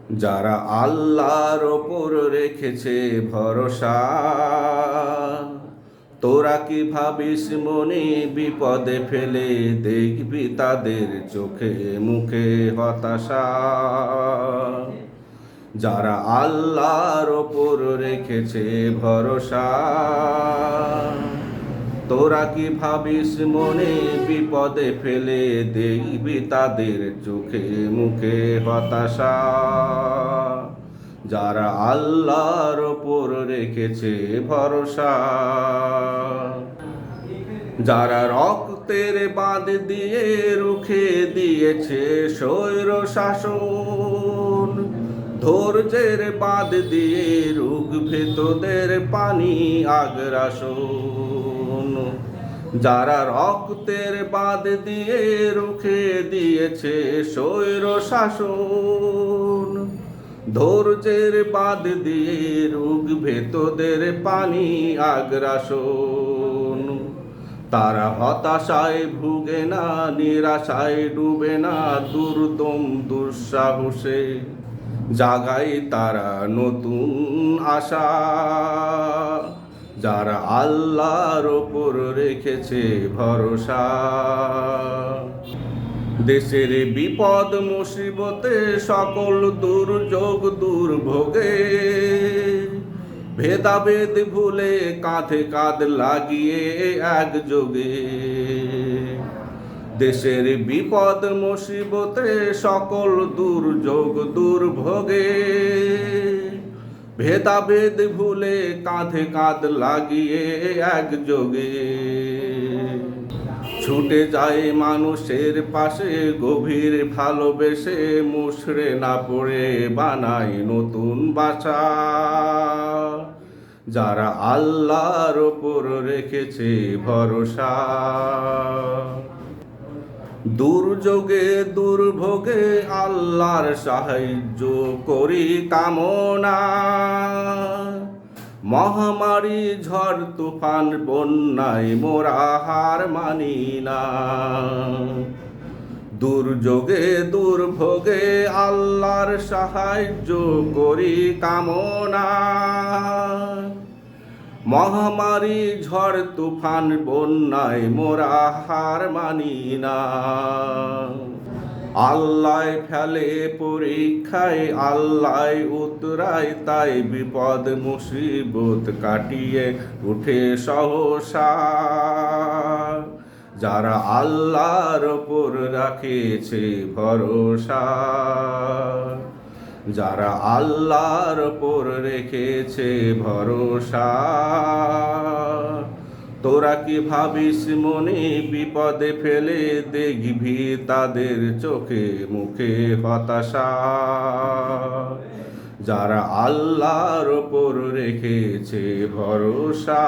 যারা আল্লাহর ওপর রেখেছে ভরসা, তোরা কি ভাবিস মনে বিপদে ফেলে দেখবি তাদের চোখে মুখে হতাশা। যারা আল্লাহর ওপর রেখেছে ভরসা, তোরা কি ভাবিস মনে বিপদে ফেলে দেখবি তাদের চোখে মুখে হতাশা। যারা আল্লাহর ওপর রেখেছে ভরসা, যারা রক্তের বাঁধ দিয়ে রুখে দিয়েছে স্বৈর শাসন, ধৈর্যের বাঁধ দিয়ে রুখবে তোদের পানি আগ্রাসন। যারা রক্তের বাঁধ দিয়ে রুখে দিয়েছে স্বৈর শাসন, ধৈর্যের বাঁধ দিয়ে রুখবে তোদের পানি আগ্রাসন। তারা হতাশায় ভুগে না, নিরাশায় ডুবে না, দুর্দম দুঃসাহসে জাগায় তারা নতুন আশা। যারা আল্লাহর ওপর রেখেছে ভরসা, দেশের বিপদ মুসিবতে সকল দুর্যোগ দুর্ভোগে ভেদাভেদ ভুলে কাঁধে কাঁধ লাগিয়ে একযোগে। দেশের বিপদ মুসিবতে সকল দুর্যোগ দুর্ভোগে ভেদাভেদ ভুলে কাঁধে কাঁধ লাগিয়ে একযোগে। ছুটে যায় মানুষের পাশে গভীর ভালোবেসে, মুষড়ে না পড়ে বানায় নতুন বাসা। যারা আল্লাহর ওপর রেখেছে ভরসা, দুর্যোগে দুর্ভোগে আল্লাহর সাহায্য করি কামনা। মহামারী ঝড় তুফান বন্যায় মোরা হার মানি না। দুর্যোগে দুর্ভোগে আল্লাহর সাহায্য করি কামনা। মহামারী ঝড় তুফান বন্যায় মোরা হার মানি না। আল্লাহ ফেলে পরীক্ষায়, আল্লাহ উতরায়, তাই বিপদ মুসিবত কাটিয়ে উঠে সহসা। যারা আল্লাহর ওপর রাখেছে ভরসা, যারা আল্লাহর ওপর রেখেছে ভরসা, তোরা কি ভাবিস মনে বিপদে ফেলে দেখবি তাদের চোখে মুখে হতাশা। যারা আল্লাহর ওপর রেখেছে ভরসা।